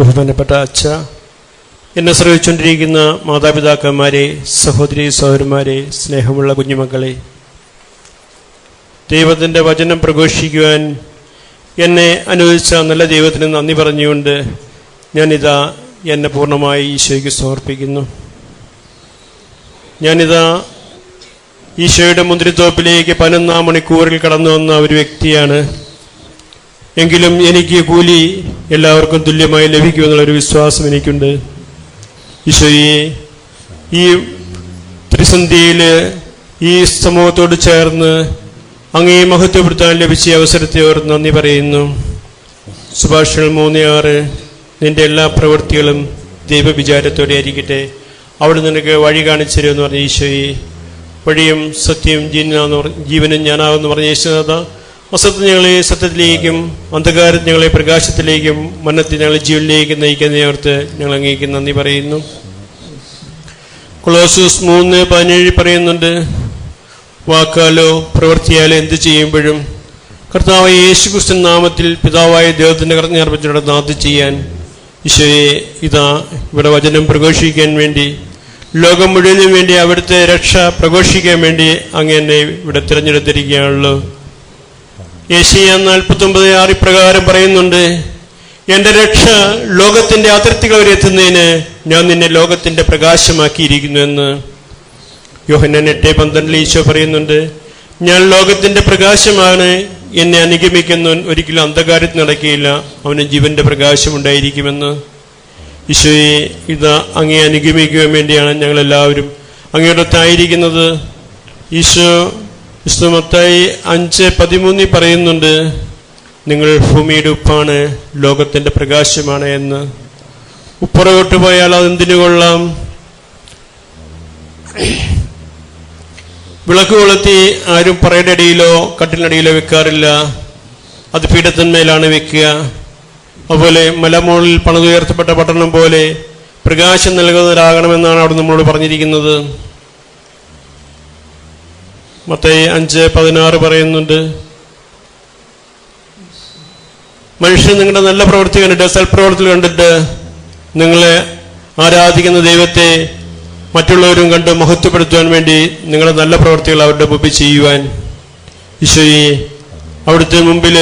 ബഹുമാനപ്പെട്ട അച്ഛ, എന്നെ ശ്രമിച്ചുകൊണ്ടിരിക്കുന്ന മാതാപിതാക്കന്മാരെ, സഹോദരി സഹോദരന്മാരെ, സ്നേഹമുള്ള കുഞ്ഞുമക്കളെ, ദൈവത്തിൻ്റെ വചനം പ്രഘോഷിക്കുവാൻ എന്നെ അനുവദിച്ച നല്ല ദൈവത്തിന് നന്ദി പറഞ്ഞുകൊണ്ട് ഞാനിതാ എന്നെ പൂർണ്ണമായി ഈശോയ്ക്ക് സമർപ്പിക്കുന്നു. ഞാനിതാ ഈശോയുടെ മുന്തിരിത്തോപ്പിലേക്ക് 11 മണിക്കൂറിൽ കടന്നു വന്ന ഒരു വ്യക്തിയാണ്. എങ്കിലും എനിക്ക് കൂലി എല്ലാവർക്കും തുല്യമായി ലഭിക്കുമെന്നുള്ളൊരു വിശ്വാസം എനിക്കുണ്ട്. ഈശോയെ, ഈ പ്രതിസന്ധിയിൽ ഈ സമൂഹത്തോട് ചേർന്ന് അങ്ങേ മഹത്വപ്പെടുത്താൻ ലഭിച്ച അവസരത്തെ ഓർത്ത് നന്ദി പറയുന്നു. സുഭാഷിതങ്ങൾ 3:6 നിന്റെ എല്ലാ പ്രവൃത്തികളും ദൈവവിചാരത്തോടെ ആയിരിക്കട്ടെ, അവിടെ നിനക്ക് വഴി കാണിച്ചു തരുമെന്ന് പറഞ്ഞ ഈശോയെ, വഴിയും സത്യം ജീവനും ഞാനാവെന്ന് പറഞ്ഞ യേശുനാഥ, അസത്യം ഞങ്ങളെ സത്യത്തിലേക്കും അന്ധകാരത്തിൽ ഞങ്ങളെ പ്രകാശത്തിലേക്കും മരണത്തിൽ ഞങ്ങളെ ജീവനിലേക്കും നയിക്കുന്നതോർത്ത് ഞങ്ങൾ അങ്ങേക്ക് നന്ദി പറയുന്നു. കൊളോസ്യസ് 3:17 പറയുന്നുണ്ട്, വാക്കാലോ പ്രവൃത്തിയാലോ എന്ത് ചെയ്യുമ്പോഴും കർത്താവായ യേശുക്രിസ്തു നാമത്തിൽ പിതാവായ ദൈവത്തിൻ്റെ കർത്തൃ അർപ്പിച്ചിടത്ത് അത് ചെയ്യാൻ ഈശോയെ ഇതാ ഇവിടെ വചനം പ്രഘോഷിക്കാൻ വേണ്ടി, ലോകം മുഴുവനും വേണ്ടി അവിടുത്തെ രക്ഷ പ്രഘോഷിക്കാൻ വേണ്ടി അങ്ങ് എന്നെ ഇവിടെ തിരഞ്ഞെടുത്തിരിക്കുകയാണല്ലോ. യെശയ്യാ 49:6 പ്രകാരം പറയുന്നുണ്ട്, എൻ്റെ രക്ഷ ലോകത്തിൻ്റെ അതിർത്തികൾ വരെ എത്തുന്നതിന് ഞാൻ നിന്നെ ലോകത്തിൻ്റെ പ്രകാശമാക്കിയിരിക്കുന്നു എന്ന്. യോഹന്നാൻ 8:12 ഈശോ പറയുന്നുണ്ട്, ഞാൻ ലോകത്തിൻ്റെ പ്രകാശമാണ്, എന്നെ അനുഗമിക്കുന്നവൻ ഒരിക്കലും അന്ധകാരത്തിൽ നടക്കുകയില്ല, അവന് ജീവന്റെ പ്രകാശം ഉണ്ടായിരിക്കുമെന്ന്. ഈശോയെ, ഇതാ അങ്ങേ അനുഗമിക്കുവാൻ വേണ്ടിയാണ് ഞങ്ങളെല്ലാവരും അങ്ങയോടൊത്തായിരിക്കുന്നത്. ഈശോ മത്തായി 5:13 പറയുന്നുണ്ട്, നിങ്ങൾ ഭൂമിയുടെ ഉപ്പാണ്, ലോകത്തിൻ്റെ പ്രകാശമാണ് എന്ന്. ഉപ്പുറകോട്ട് പോയാൽ അതെന്തിനു കൊള്ളാം? വിളക്ക് കൊളുത്തി ആരും പറയുടെ അടിയിലോ കട്ടിലിനടിയിലോ വെക്കാറില്ല, അത് പീഠത്തിന്മേലാണ് വെക്കുക. അതുപോലെ മലമുകളിൽ പണിതുയർത്തപ്പെട്ട പട്ടണം പോലെ പ്രകാശം നൽകുന്നവരാകണമെന്നാണ് അവിടെ നമ്മളോട് പറഞ്ഞിരിക്കുന്നത്. മത്തായി 5:16 പറയുന്നുണ്ട്, മനുഷ്യൻ നിങ്ങളുടെ നല്ല പ്രവൃത്തി കണ്ടിട്ട്, സൽപ്രവൃത്തി കണ്ടിട്ട് നിങ്ങളെ ആരാധിക്കുന്ന ദൈവത്തെ മറ്റുള്ളവരും കണ്ട് മഹത്വപ്പെടുത്തുവാൻ വേണ്ടി നിങ്ങളുടെ നല്ല പ്രവൃത്തികൾ അവരുടെ മുമ്പിൽ ചെയ്യുവാൻ. ഈശോയെ, അവിടുത്തെ മുമ്പിൽ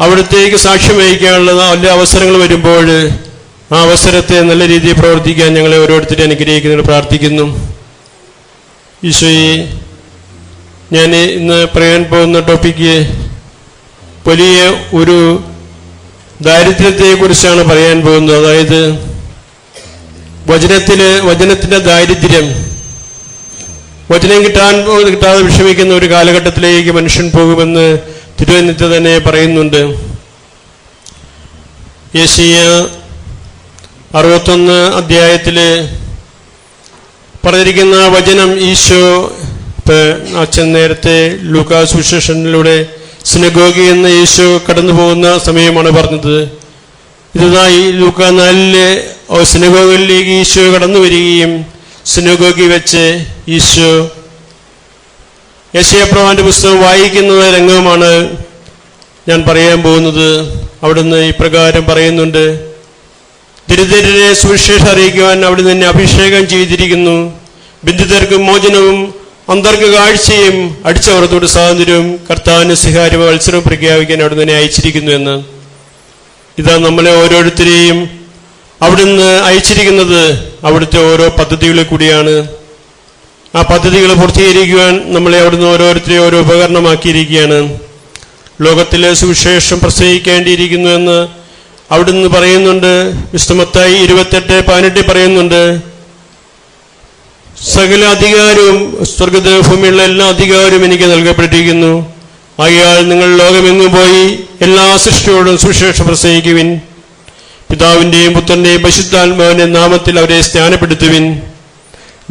അവിടുത്തേക്ക് സാക്ഷ്യം വഹിക്കാനുള്ള നല്ല അവസരങ്ങൾ വരുമ്പോൾ ആ അവസരത്തെ നല്ല രീതിയിൽ പ്രവർത്തിക്കാൻ ഞങ്ങളെ ഓരോരുത്തരും അനുഗ്രഹിക്കുന്നതിന് പ്രാർത്ഥിക്കുന്നു. ഈശോയെ, ഞാൻ ഇന്ന് പറയാൻ പോകുന്ന ടോപ്പിക്ക് വലിയ ഒരു ദാരിദ്ര്യത്തെക്കുറിച്ചാണ് പറയാൻ പോകുന്നത്. അതായത് വചനത്തിന്റെ ദാരിദ്ര്യം, വചനം കിട്ടാതെ വിഷമിക്കുന്ന ഒരു കാലഘട്ടത്തിലേക്ക് മനുഷ്യൻ പോകുമെന്ന് തിരുവനന്തപുരത്ത് തന്നെ പറയുന്നുണ്ട്. യെശയ്യാ 61 അധ്യായത്തില് പറഞ്ഞിരിക്കുന്ന വചനം ഈശോ അച്ഛൻ നേരത്തെ ലൂക്കാസ് സുവിശേഷനിലൂടെ സിനഗോഗി എന്ന ഈശോ കടന്നു പോകുന്ന സമയമാണ് പറഞ്ഞത്. ഇതായി ലൂക്കാ 4 സിനഗോഗിലേക്ക് ഈശോ കടന്നു വരികയും സിനഗോഗി വെച്ച് ഈശോ യെശയ്യാപ്രവാചകന്റെ പുസ്തകം വായിക്കുന്ന രംഗമാണ് ഞാൻ പറയാൻ പോകുന്നത്. അവിടുന്ന് ഇപ്രകാരം പറയുന്നുണ്ട്, ദരിദ്രരെ സുവിശേഷം അറിയിക്കുവാൻ അവിടുന്ന് എന്നെ അഭിഷേകം ചെയ്തിരിക്കുന്നു, ബന്ധിതർക്ക് മോചനവും അന്തർക്ക് കാഴ്ചയും അടിച്ചവർത്തോട് സ്വാതന്ത്ര്യവും കർത്താവിന് സ്വീകാര്യ മത്സരവും പ്രഖ്യാപിക്കാൻ അവിടുന്ന് എന്നെ അയച്ചിരിക്കുന്നു എന്ന്. ഇതാ നമ്മളെ ഓരോരുത്തരെയും അവിടുന്ന് അയച്ചിരിക്കുന്നത് അവിടുത്തെ ഓരോ പദ്ധതികളിൽ കൂടിയാണ്. ആ പദ്ധതികൾ പൂർത്തീകരിക്കുവാൻ നമ്മളെ അവിടുന്ന് ഓരോരുത്തരെയും ഓരോ ഉപകരണമാക്കിയിരിക്കുകയാണ്. ലോകത്തിലെ സുവിശേഷം പ്രസംഗിക്കേണ്ടിയിരിക്കുന്നു എന്ന് അവിടുന്ന് പറയുന്നുണ്ട്. വിശുദ്ധ മത്തായി 28:18 പറയുന്നുണ്ട്, സകല അധികാരവും സ്വർഗ്ഗത്തിലെ ഭൂമിയുള്ള എല്ലാ അധികാരവും എനിക്ക് നൽകപ്പെട്ടിരിക്കുന്നു, ആകയാൽ നിങ്ങൾ ലോകമെങ്ങും പോയി എല്ലാ സൃഷ്ടിയോടും സുവിശേഷം പ്രസംഗിക്കുവിൻ, പിതാവിൻ്റെയും പുത്രൻ്റെയും പരിശുദ്ധാത്മാവിന്റെ നാമത്തിൽ അവരെ സ്നാനപ്പെടുത്തുവിൻ,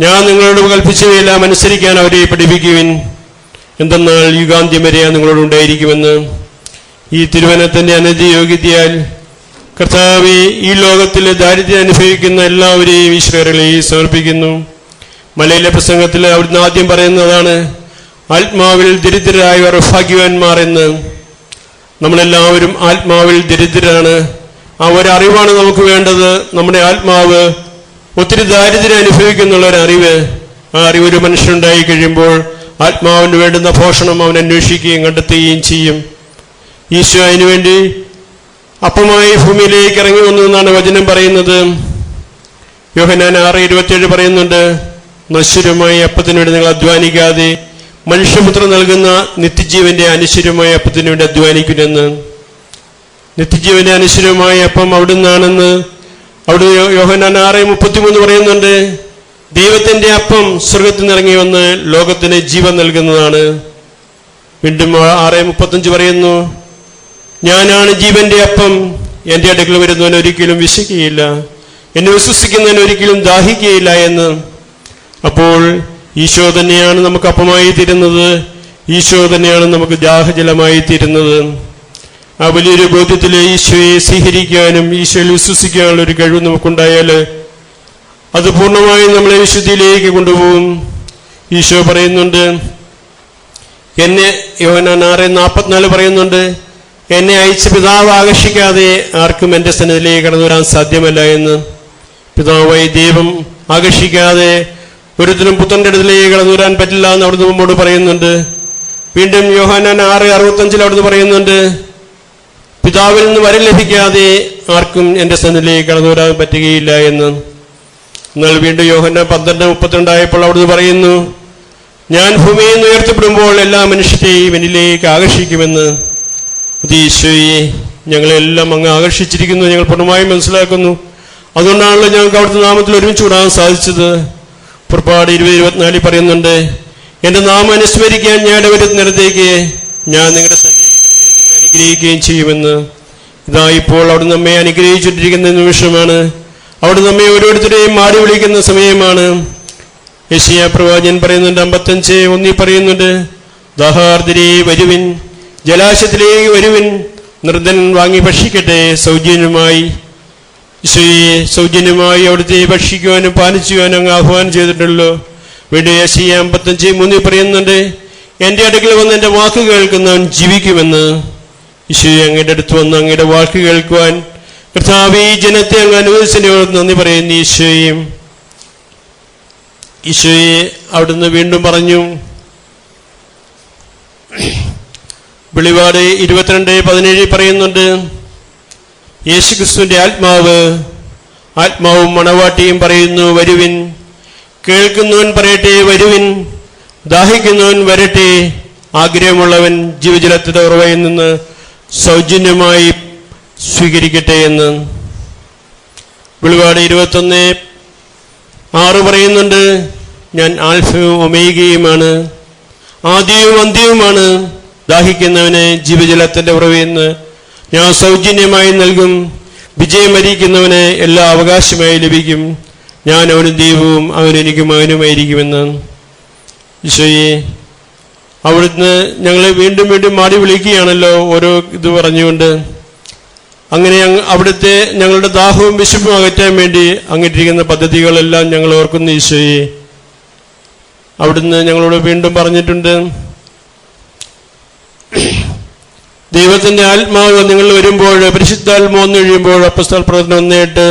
ഞാൻ നിങ്ങളോട് കൽപ്പിച്ചവയെല്ലാം അനുസരിക്കാൻ അവരെ പഠിപ്പിക്കുവിൻ, എന്തെന്നാൽ യുഗാന്ത്യം വരെ നിങ്ങളോട് ഉണ്ടായിരിക്കുമെന്ന്. ഈ തിരുവചനത്തിന്റെ അനധി യോഗ്യതയാൽ കർത്താവേ, ഈ ലോകത്തിലെ ദാരിദ്ര്യം അനുഭവിക്കുന്ന എല്ലാവരെയും ഈശ്വരങ്ങളെയും സമർപ്പിക്കുന്നു. മലയിലെ പ്രസംഗത്തിൽ അവിടുന്ന് ആദ്യം പറയുന്നതാണ്, ആത്മാവിൽ ദരിദ്രരായവർ ഭാഗ്യവാന്മാർ എന്ന്. നമ്മളെല്ലാവരും ആത്മാവിൽ ദരിദ്രരാണ്. ആ ഒരറിവാണ് നമുക്ക് വേണ്ടത്. നമ്മുടെ ആത്മാവ് ഒത്തിരി ദാരിദ്ര്യം അനുഭവിക്കുന്നുള്ളൊരറിവ്. ആ അറിവ് ഒരു മനുഷ്യനുണ്ടായി കഴിയുമ്പോൾ ആത്മാവിന് വേണ്ടുന്ന പോഷണം അവൻ അന്വേഷിക്കുകയും കണ്ടെത്തുകയും ചെയ്യും. ഈശോ അതിനുവേണ്ടി അപ്പമായി ഭൂമിയിലേക്ക് ഇറങ്ങി വന്നു എന്നാണ് വചനം പറയുന്നത്. യോഹന്നാൻ 6:27 പറയുന്നുണ്ട്, നശ്വരമായ അപ്പത്തിനു വേണ്ടി നിങ്ങൾ അധ്വാനിക്കാതെ മനുഷ്യപുത്രൻ നൽകുന്ന നിത്യജീവന്റെ അനശ്വരമായ അപ്പത്തിനു വേണ്ടി അധ്വാനിക്കുമെന്ന്. നിത്യജീവന്റെ അനശ്വരമായ അപ്പം അവിടുന്നാണെന്ന് അവിടെ യോഹന്നാൻ 6:33 പറയുന്നുണ്ട്. ദൈവത്തിന്റെ അപ്പം സ്വർഗത്തിൽ നിന്നിറങ്ങി വന്ന് ലോകത്തിന് ജീവൻ നൽകുന്നതാണ്. വീണ്ടും 6:35 പറയുന്നു, ഞാനാണ് ജീവന്റെ അപ്പം, എന്റെ അടുക്കൽ വരുന്നവൻ ഒരിക്കലും വിശക്കുകയില്ല, എന്നെ വിശ്വസിക്കുന്നവൻ ഒരിക്കലും ദാഹിക്കുകയില്ല എന്ന്. അപ്പോൾ ഈശോ തന്നെയാണ് നമുക്ക് അപ്പമായി തീരുന്നത്. ഈശോ തന്നെയാണ് നമുക്ക് ദാഹജലമായി തീരുന്നത്. ആ വലിയൊരു ബോധ്യത്തിൽ ഈശോയെ സ്വീകരിക്കാനും ഈശോയിൽ വിശ്വസിക്കാനുള്ള ഒരു കഴിവ് നമുക്കുണ്ടായാൽ അത് പൂർണ്ണമായും നമ്മളെ വിശുദ്ധിയിലേക്ക് കൊണ്ടുപോകും. ഈശോ പറയുന്നുണ്ട്, എന്നെ യോഹന്നാൻ 6:44 പറയുന്നുണ്ട്, എന്നെ അയച്ച പിതാവ് ആകർഷിക്കാതെ ആർക്കും എൻ്റെ സന്നിധിയിലേക്ക് കടന്നു വരാൻ സാധ്യമല്ല എന്ന്. പിതാവായി ദൈവം ആകർഷിക്കാതെ ഒരുത്തരും പുത്രന്റെ അടുത്തിലേക്ക് കടന്നു വരാൻ പറ്റില്ല എന്ന് അവിടുന്ന് നമ്മോട് പറയുന്നുണ്ട്. വീണ്ടും യോഹന്നാൻ 6:65 അവിടുന്ന് പറയുന്നുണ്ട്, പിതാവിൽ നിന്ന് വരം ലഭിക്കാതെ ആർക്കും എൻ്റെ സന്നിധിയിലേക്ക് കടന്നു വരാൻ പറ്റുകയില്ല എന്ന്. എന്നാൽ വീണ്ടും യോഹന്നാൻ 12:32 ആയപ്പോൾ അവിടുന്ന് പറയുന്നു, ഞാൻ ഭൂമിയിൽ നിന്ന് ഉയർത്തപ്പെടുമ്പോൾ എല്ലാ മനുഷ്യരെയും എന്നിലേക്ക് ആകർഷിക്കുമെന്ന്. ഈശോയെ ഞങ്ങളെല്ലാം അങ്ങ് ആകർഷിച്ചിരിക്കുന്നു, ഞങ്ങൾ പൂർണ്ണമായും മനസ്സിലാക്കുന്നു. അതുകൊണ്ടാണല്ലോ ഞങ്ങൾക്ക് അവിടുത്തെ നാമത്തിൽ ഒരുമിച്ച് കൂടാൻ സാധിച്ചത്. പുറപ്പാട് 20:24 പറയുന്നുണ്ട്, എൻ്റെ നാമം അനുസ്മരിക്കാൻ ഞാൻ വരുന്നിടത്തേക്ക് ഞാൻ നിങ്ങളുടെ സന്നിധിയിൽ അനുഗ്രഹിക്കുകയും ചെയ്യുമെന്ന്. ഇതാ ഇപ്പോൾ അവിടെ നമ്മെ അനുഗ്രഹിച്ചുകൊണ്ടിരിക്കുന്ന നിമിഷമാണ്. അവിടെ നമ്മെ ഓരോരുത്തരെയും മാറി വിളിക്കുന്ന സമയമാണ്. യെശയ്യാ പ്രവാചകൻ പറയുന്നുണ്ട്, 55:1 പറയുന്നുണ്ട്, ദാഹാർദ്രേ വരുവിൻ, ജലാശയത്തിലേക്ക് വരുവിൻ, നിർദ്ധൻ വാങ്ങി ഭക്ഷിക്കട്ടെ സൗജന്യമായി. ഈശോയെ സൗജന്യമായി അവിടുത്തെ ഭക്ഷിക്കുവാനും പാലിക്കുവാനും അങ്ങ് ആഹ്വാനം ചെയ്തിട്ടുള്ളൂ. വീണ്ടും യെശയ്യാ 55:3 പറയുന്നുണ്ട്, എൻ്റെ അടുക്കൽ വന്ന് എൻ്റെ വാക്ക് കേൾക്കുന്നവൻ ജീവിക്കുമെന്ന്. ഈശോയെ അങ്ങയുടെ അടുത്ത് വന്ന് അങ്ങയുടെ വാക്ക് കേൾക്കുവാൻ കർത്താവേ ഈ ജനത്തെ അങ്ങ് അനുവദിച്ചതിനോട് നന്ദി പറയുന്നു. ഈശോയെ അവിടുന്ന് വീണ്ടും പറഞ്ഞു, വെളിപാട് 22:17 പറയുന്നുണ്ട്, യേശുക്രിസ്തുവിന്റെ ആത്മാവും മണവാട്ടിയും പറയുന്നു, വരുവിൻ. കേൾക്കുന്നവൻ പറയട്ടെ, വരുവിൻ. ദാഹിക്കുന്നവൻ വരട്ടെ. ആഗ്രഹമുള്ളവൻ ജീവജലത്തിന്റെ ഉറവയിൽ നിന്ന് സൗജന്യമായി സ്വീകരിക്കട്ടെ എന്ന്. വെളിപാട് 21:6 പറയുന്നുണ്ട്, ഞാൻ ആൽഫയും ഒമേഗയുമാണ്, ആദ്യവും അന്ത്യവുമാണ്. ദാഹിക്കുന്നവന് ജീവജലത്തിന്റെ ഉറവയിൽ നിന്ന് ഞാൻ സൗജന്യമായി നൽകും. വിജയം വരിക്കുന്നവന് എല്ലാ അവകാശമായി ലഭിക്കും. ഞാൻ അവനും ദൈവവും അവനെനിക്ക് മകനുമായിരിക്കുമെന്ന്. ഈശോയെ അവിടുന്ന് ഞങ്ങളെ വീണ്ടും വീണ്ടും മാടി വിളിക്കുകയാണല്ലോ ഓരോ ഇത് പറഞ്ഞുകൊണ്ട്. അങ്ങനെ അവിടുത്തെ ഞങ്ങളുടെ ദാഹവും വിശപ്പും അകറ്റാൻ വേണ്ടി അങ്ങിട്ടിരിക്കുന്ന പദ്ധതികളെല്ലാം ഞങ്ങൾ ഓർക്കുന്നു. ഈശോയെ അവിടുന്ന് ഞങ്ങളോട് വീണ്ടും പറഞ്ഞിട്ടുണ്ട്, ദൈവത്തിന്റെ ആത്മാവ് നിങ്ങൾ വരുമ്പോൾ, പരിശുദ്ധാത്മാവ് വന്നു കഴിയുമ്പോൾ, അപ്പോസ്തല പ്രവർത്തനം 1:8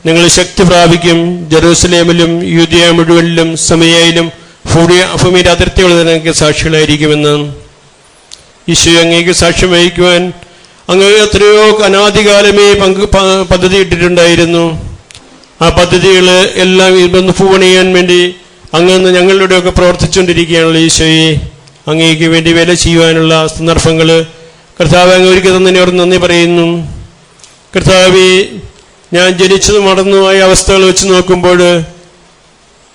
നിങ്ങൾ ശക്തി പ്രാപിക്കും. ജെറൂസലേമിലും യൂദയ മുഴുവനിലും സമയയിലും ഭൂമിയുടെ അതിർത്തികൾ നിങ്ങൾക്ക് സാക്ഷികളായിരിക്കുമെന്ന്. ഈശോ അങ്ങേക്ക് സാക്ഷ്യം വഹിക്കുവാൻ അങ്ങ് എത്രയോ അനാദികാലമേ പദ്ധതി ഇട്ടിട്ടുണ്ടായിരുന്നു. ആ പദ്ധതികൾ എല്ലാം ഇതൊന്ന് പൂവണിയാൻ വേണ്ടി അങ്ങ് ഞങ്ങളിലൂടെയൊക്കെ പ്രവർത്തിച്ചുകൊണ്ടിരിക്കുകയാണല്ലോ. ഈശോയെ അങ്ങേക്ക് വേണ്ടി വേല ചെയ്യുവാനുള്ള സന്ദർഭങ്ങൾ കർത്താവ് അങ്ങ് ഒരുക്കി തന്നതിനോട് നന്ദി പറയുന്നു. കർത്താവെ ഞാൻ ജനിച്ചതും വളർന്നുമായ അവസ്ഥകൾ വെച്ച് നോക്കുമ്പോൾ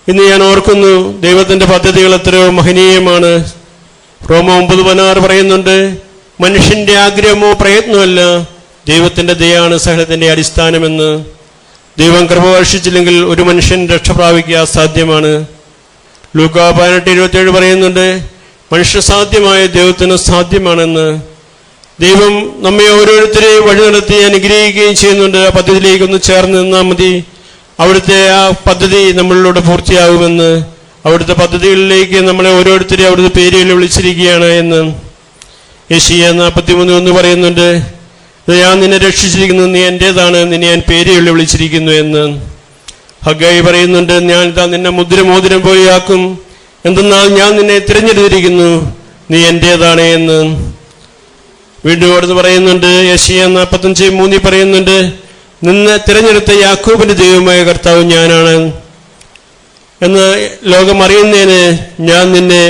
ഇന്ന് ഞാൻ ഓർക്കുന്നു, ദൈവത്തിൻ്റെ പദ്ധതികൾ എത്രയോ മഹനീയമാണ്. റോമ 9:16 പറയുന്നുണ്ട്, മനുഷ്യന്റെ ആഗ്രഹമോ പ്രയത്നമല്ല, ദൈവത്തിന്റെ ദയാണ് സകലത്തിന്റെ അടിസ്ഥാനമെന്ന്. ദൈവം കൃപ വർഷിച്ചില്ലെങ്കിൽ ഒരു മനുഷ്യൻ രക്ഷ പ്രാപിക്കുക അസാധ്യമാണ്. ലൂക്കാ 18:27 പറയുന്നുണ്ട്, മനുഷ്യ സാധ്യമായ ദൈവത്തിന് സാധ്യമാണെന്ന്. ദൈവം നമ്മെ ഓരോരുത്തരെയും വഴി നടത്തി അനുഗ്രഹിക്കുകയും ചെയ്യുന്നുണ്ട്. ആ പദ്ധതിയിലേക്കൊന്ന് ചേർന്ന് നിന്നാൽ മതി, അവിടുത്തെ ആ പദ്ധതി നമ്മളിലൂടെ പൂർത്തിയാകുമെന്ന്. അവിടുത്തെ പദ്ധതികളിലേക്ക് നമ്മളെ ഓരോരുത്തരെയും അവിടുത്തെ പേരുകളിൽ വിളിച്ചിരിക്കുകയാണ് എന്ന്. യെശയ്യാ 43:1 പറയുന്നുണ്ട്, ഞാൻ നിന്നെ രക്ഷിച്ചിരിക്കുന്നു, നീ എൻ്റേതാണ്, നിന്നെ ഞാൻ പേരുകളിൽ വിളിച്ചിരിക്കുന്നു എന്ന്. ഹഗ്ഗായി പറയുന്നുണ്ട്, ഞാൻ ഇതാ നിന്നെ മുദ്രമോതിരം പോലെയാക്കും, എന്തെന്നാൽ ഞാൻ നിന്നെ തിരഞ്ഞെടുത്തിരിക്കുന്നു, നീ എൻ്റേതാണ് എന്ന്. വീണ്ടും അവിടുന്ന് പറയുന്നുണ്ട്, യെശയ്യാ 45:3 പറയുന്നുണ്ട്, നിന്നെ തിരഞ്ഞെടുത്ത യാക്കോബിന്റെ ദൈവമായ കർത്താവ് ഞാനാണ് എന്ന് ലോകം അറിയുന്നതിന് ഞാൻ നിന്നെ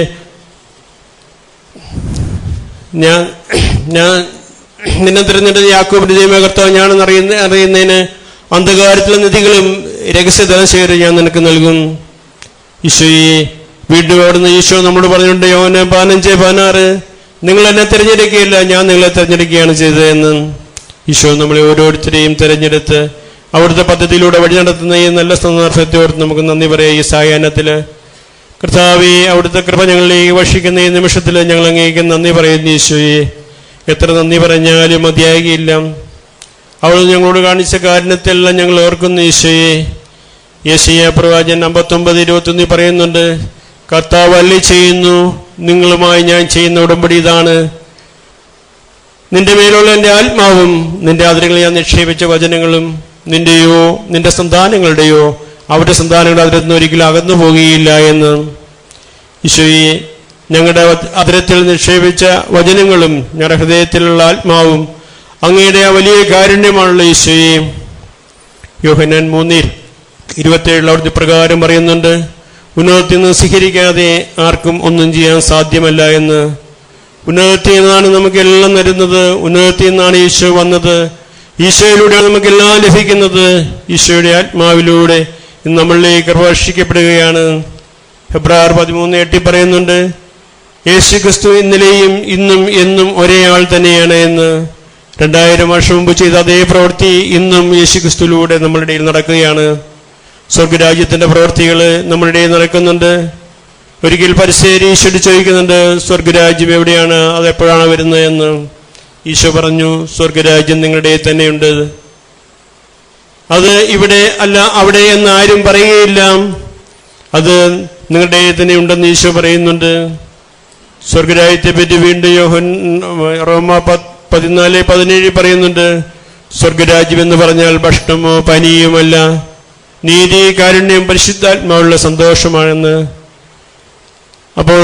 തിരഞ്ഞെടുത്ത യാക്കോബിന്റെ ദൈവമായ കർത്താവ് ഞാനെന്ന് അറിയുന്നതിന് അന്ധകാരത്തിലെ നിധികളും രഹസ്യധനശേഖരം ഞാൻ നിനക്ക് നൽകും. ഈശോയെ വീണ്ടും അവിടുന്ന് ഈശോ നമ്മളോട് പറഞ്ഞിട്ടുണ്ട്, യോഹന്നാൻ 15:16, നിങ്ങൾ എന്നെ തിരഞ്ഞെടുക്കുകയില്ല, ഞാൻ നിങ്ങളെ തിരഞ്ഞെടുക്കുകയാണ് ചെയ്തതെന്ന്. ഈശോ നമ്മളെ ഓരോരുത്തരെയും തിരഞ്ഞെടുത്ത് അവിടുത്തെ പദ്ധതിയിലൂടെ വഴി നടത്തുന്ന ഈ നല്ല സന്ദർഭത്തെ ഓർത്ത് നമുക്ക് നന്ദി പറയാം. ഈ സായാഹ്നത്തിൽ കർത്താവേ, അവിടുത്തെ കൃപ ഞങ്ങളിലേക്ക് വർഷിക്കുന്ന ഈ നിമിഷത്തിൽ ഞങ്ങൾ അങ്ങേക്ക് നന്ദി പറയുന്നു. ഈശോയെ എത്ര നന്ദി പറഞ്ഞാലും മതിയാകുകയില്ല. അവിടുന്ന് ഞങ്ങളോട് കാണിച്ച കാരുണ്യത്തെല്ലാം ഞങ്ങൾ ഓർക്കുന്നു. ഈശോയെ യെശയ്യാ പ്രവാചകൻ 59:21 പറയുന്നുണ്ട്, കർത്താവ് അരുളി ചെയ്യുന്നു, നിങ്ങളുമായി ഞാൻ ചെയ്യുന്ന ഉടമ്പടി ഇതാണ്, നിന്റെ മേലുള്ള എൻ്റെ ആത്മാവും നിന്റെ അതിരുകളിൽ ഞാൻ നിക്ഷേപിച്ച വചനങ്ങളും നിന്റെയോ നിന്റെ സന്താനങ്ങളുടെയോ അവരുടെ സന്താനങ്ങളുടെ അതിരത്തിൽ നിന്ന് ഒരിക്കലും അകന്നു പോകുകയില്ല എന്ന്. ഈശോയെ ഞങ്ങളുടെ അതിരത്തിൽ നിക്ഷേപിച്ച വചനങ്ങളും ഞങ്ങളുടെ ഹൃദയത്തിലുള്ള ആത്മാവും അങ്ങയുടെ ആ വലിയ കാരുണ്യമാണല്ലോ ഈശോയെ. യോഹന്നാൻ 3:27 അവിടുത്തെ പ്രകാരം പറയുന്നുണ്ട്, ഉന്നതത്തിൽ നിന്ന് സ്വീകരിക്കാതെ ആർക്കും ഒന്നും ചെയ്യാൻ സാധ്യമല്ല എന്ന്. ഉന്നതത്തിൽ നിന്നാണ് നമുക്കെല്ലാം തരുന്നത്, ഉന്നതത്തിൽ നിന്നാണ് ഈശോ വന്നത്, ഈശോയിലൂടെയാണ് നമുക്കെല്ലാം ലഭിക്കുന്നത്. ഈശോയുടെ ആത്മാവിലൂടെ ഇന്ന് നമ്മളിലേക്ക് വർഷിക്കപ്പെടുകയാണ്. ഹെബ്രായർ 13:8 പറയുന്നുണ്ട്, യേശു ക്രിസ്തു ഇന്നലെയും ഇന്നും എന്നും ഒരേ ആൾ തന്നെയാണ് എന്ന്. 2000 വർഷം മുമ്പ് ചെയ്ത അതേ പ്രവൃത്തി ഇന്നും യേശു ക്രിസ്തുവിലൂടെ നമ്മളുടെ ഇടയിൽ നടക്കുകയാണ്. സ്വർഗരാജ്യത്തിന്റെ പ്രവൃത്തികൾ നമ്മളുടെ ഇടയിൽ നടക്കുന്നുണ്ട്. ഒരിക്കൽ പരിസേരി ഈശോയോട് ചോദിക്കുന്നുണ്ട്, സ്വർഗരാജ്യം എവിടെയാണ്, അതെപ്പോഴാണ് വരുന്നത് എന്ന്. ഈശോ പറഞ്ഞു, സ്വർഗരാജ്യം നിങ്ങളുടെ തന്നെയുണ്ട്, അത് ഇവിടെ അല്ല അവിടെ എന്ന് ആരും പറയുകയില്ല, അത് നിങ്ങളുടെ തന്നെ ഉണ്ടെന്ന് ഈശോ പറയുന്നുണ്ട്. സ്വർഗരാജ്യത്തെ പറ്റി വീണ്ടും റോമ 14:17 പറയുന്നുണ്ട്, സ്വർഗരാജ്യം എന്ന് പറഞ്ഞാൽ ഭക്ഷണമോ പനിയുമല്ല, നീതി, കാരുണ്യം, പരിശുദ്ധാത്മാവുള്ള സന്തോഷമാണെന്ന്. അപ്പോൾ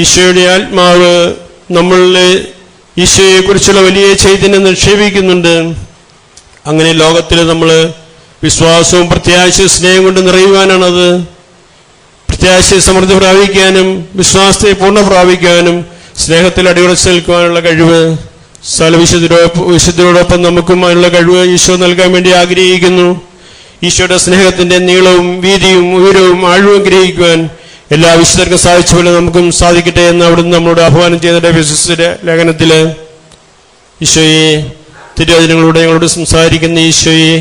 ഈശോയുടെ ആത്മാവ് നമ്മളിലെ ഈശോയെക്കുറിച്ചുള്ള വലിയ ചൈതന്യം നിക്ഷേപിക്കുന്നുണ്ട്. അങ്ങനെ ലോകത്തിൽ നമ്മൾ വിശ്വാസവും പ്രത്യാശയും സ്നേഹം കൊണ്ട് നിറയുവാനാണത്. പ്രത്യാശയെ സമൃദ്ധി പ്രാപിക്കാനും വിശ്വാസത്തെ പൂർണ്ണ പ്രാപിക്കാനും സ്നേഹത്തിൽ അടിയുറച്ചു നിൽക്കുവാനുള്ള കഴിവ്, വിശുദ്ധരോടൊപ്പം നമുക്കും അതിനുള്ള കഴിവ് ഈശോ നൽകാൻ വേണ്ടി ആഗ്രഹിക്കുന്നു. ഈശോയുടെ സ്നേഹത്തിന്റെ നീളവും വീതിയും ഉയരവും ആഴവും ഗ്രഹിക്കുവാൻ എല്ലാ വിശുദ്ധർക്കും സാധിച്ച പോലെ നമുക്കും സാധിക്കട്ടെ എന്ന് അവിടുന്ന് നമ്മളോട് ആഹ്വാനം ചെയ്യുന്ന വിശ്വസിന്റെ ലേഖനത്തില്. ഈശോയെ, തിരുവചനങ്ങളോട് ഞങ്ങളോട് സംസാരിക്കുന്ന ഈശോയെ,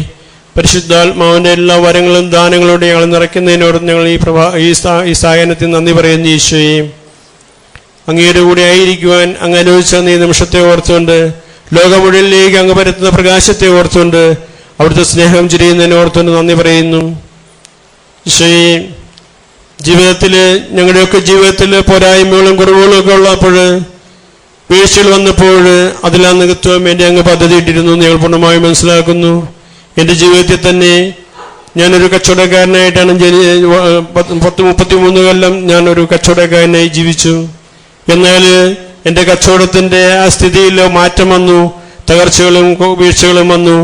പരിശുദ്ധാത്മാവിന്റെ എല്ലാ വരങ്ങളും ദാനങ്ങളോടെ ഞങ്ങൾ നിറയ്ക്കുന്നതിനോട് ഞങ്ങൾ ഈ സായാഹ്നത്തിൽ നന്ദി പറയുന്ന ഈശോയെ, അങ്ങയുടെ കൂടെ ആയിരിക്കുവാൻ അങ്ങ് അനുവദിച്ച ഈ നിമിഷത്തെ ഓർത്തുകൊണ്ട്, ലോകം മുഴുവനിലേക്ക് അങ്ങ് പരത്തുന്ന പ്രകാശത്തെ ഓർത്തുകൊണ്ട്, അവിടുത്തെ സ്നേഹം ചുരിയുന്നതിനെ ഓർത്തുകൊണ്ട് നന്ദി പറയുന്നു. ഈശോയെ, ഞങ്ങളുടെയൊക്കെ ജീവിതത്തിൽ പോരായ്മകളും കുറവുകളും ഒക്കെ ഉള്ളപ്പോൾ, വീഴ്ചകൾ വന്നപ്പോൾ അതിലെല്ലാം നികത്തുവാൻ വേണ്ടി അങ്ങ് പദ്ധതി ഇട്ടിരുന്നു ഞങ്ങൾ പൂർണ്ണമായും മനസ്സിലാക്കുന്നു. എൻ്റെ ജീവിതത്തിൽ തന്നെ ഞാനൊരു കച്ചവടക്കാരനായിട്ടാണ് 33 കൊല്ലം ഞാനൊരു കച്ചവടക്കാരനായി ജീവിച്ചു. എന്നാൽ എൻ്റെ കച്ചവടത്തിൻ്റെ ആ സ്ഥിതിയിൽ മാറ്റം വന്നു, തകർച്ചകളും വീഴ്ചകളും വന്നു.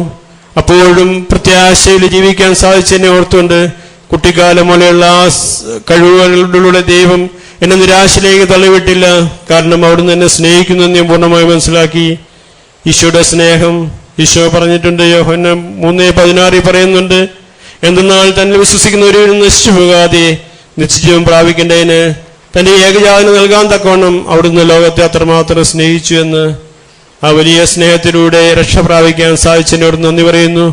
അപ്പോഴും പ്രത്യാശയിൽ ജീവിക്കാൻ സാധിച്ചതിനെ ഓർത്തുകൊണ്ട് കുട്ടിക്കാലം പോലെയുള്ള ആ കഴിവുകളിലൂടെ ദൈവം എന്നെ നിരാശയിലേക്ക് തള്ളിവിട്ടില്ല. കാരണം അവിടുന്ന് എന്നെ സ്നേഹിക്കുന്നു ഞാൻ പൂർണ്ണമായി മനസ്സിലാക്കി. ഈശോയുടെ സ്നേഹം ഈശോ പറഞ്ഞിട്ടുണ്ട്. യോഹന്നാൻ 3:16 പറയുന്നുണ്ട്, എന്തെന്നാൽ തന്നെ വിശ്വസിക്കുന്നവരും നശിച്ചു പോകാതെ നിശ്ചയം പ്രാപിക്കേണ്ടതിന് തന്റെ ഏകജാതന് നൽകാൻ തക്കവണ്ണം അവിടുന്ന് ലോകത്തെ അത്രമാത്രം സ്നേഹിച്ചു എന്ന്. ആ വലിയ സ്നേഹത്തിലൂടെ രക്ഷ പ്രാപിക്കാൻ സാധിച്ചതിനോട് നന്ദി പറയുന്നു.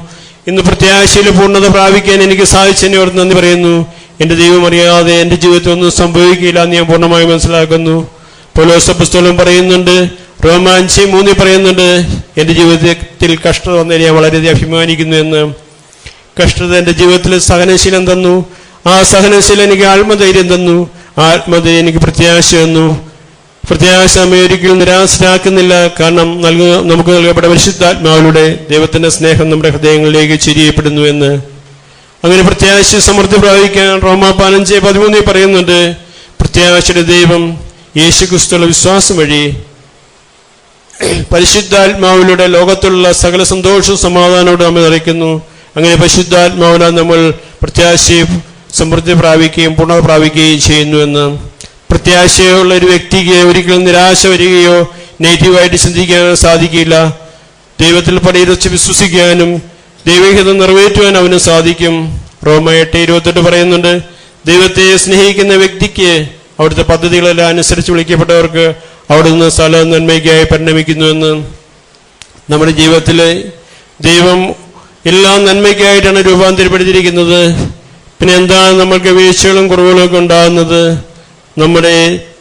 ഇന്ന് പ്രത്യാശയിൽ പൂർണ്ണത പ്രാപിക്കാൻ എനിക്ക് സാധിച്ചതിനോട് നന്ദി പറയുന്നു. എൻ്റെ ദൈവം അറിയാതെ എൻ്റെ ജീവിതത്തിൽ ഒന്നും സംഭവിക്കില്ല എന്ന് ഞാൻ പൂർണ്ണമായി മനസ്സിലാക്കുന്നു. പൗലോസ് പുസ്തകം പറയുന്നുണ്ട്, റോമാൻ 5:3 പറയുന്നുണ്ട്, എൻ്റെ ജീവിതത്തിൽ കഷ്ടത വന്നതിന് ഞാൻ വളരെയധികം അഭിമാനിക്കുന്നു എന്ന്. കഷ്ടത എൻ്റെ ജീവിതത്തിൽ സഹനശീലം തന്നു. ആ സഹനശീലം എനിക്ക് ആത്മധൈര്യം തന്നു. ആത്മധൈര്യം എനിക്ക് പ്രത്യാശ തന്നു. പ്രത്യാശ നമ്മെ ഒരിക്കലും നിരാശരാക്കുന്നില്ല. കാരണം നമുക്ക് നൽകപ്പെട്ട പരിശുദ്ധാത്മാവിലൂടെ ദൈവത്തിന്റെ സ്നേഹം നമ്മുടെ ഹൃദയങ്ങളിലേക്ക് ചൊരിയപ്പെടുന്നു എന്ന്. അങ്ങനെ പ്രത്യാശ സമൃദ്ധി പ്രാപിക്കാൻ റോമാ 15:13 പറയുന്നുണ്ട്, പ്രത്യാശയുടെ ദൈവം യേശുക്രിസ്തുവിലുള്ള വിശ്വാസം വഴി പരിശുദ്ധാത്മാവിലൂടെ ലോകത്തുള്ള സകല സന്തോഷവും സമാധാനവും നമ്മെ നിറയ്ക്കുന്നു. അങ്ങനെ പരിശുദ്ധാത്മാവിനാൽ നമ്മൾ പ്രത്യാശയെ സമൃദ്ധി പ്രാപിക്കുകയും പൂർണ്ണത പ്രാപിക്കുകയും ചെയ്യുന്നുവെന്ന്. പ്രത്യാശയുള്ള ഒരു വ്യക്തിക്ക് ഒരിക്കലും നിരാശ വരികയോ നെഗറ്റീവായിട്ട് ചിന്തിക്കാനോ സാധിക്കില്ല. ദൈവത്തിൽ പടിയുറച്ച് വിശ്വസിക്കാനും ദൈവഹിതം നിറവേറ്റുവാൻ അവന് സാധിക്കും. റോമ 8:28 പറയുന്നുണ്ട്, ദൈവത്തെ സ്നേഹിക്കുന്ന വ്യക്തിക്ക് അവിടുത്തെ പദ്ധതികളെല്ലാം അനുസരിച്ച് വിളിക്കപ്പെട്ടവർക്ക് അവിടെ നിന്ന് സ്ഥലം നന്മയ്ക്കായി പരിണമിക്കുന്നുവെന്ന്. നമ്മുടെ ജീവിതത്തിൽ ദൈവം എല്ലാം നന്മയ്ക്കായിട്ടാണ് രൂപാന്തരപ്പെടുത്തിയിരിക്കുന്നത്. പിന്നെ എന്താണ് നമ്മൾക്ക് വീഴ്ചകളും കുറവുകളും ഒക്കെ ഉണ്ടാകുന്നത്? നമ്മുടെ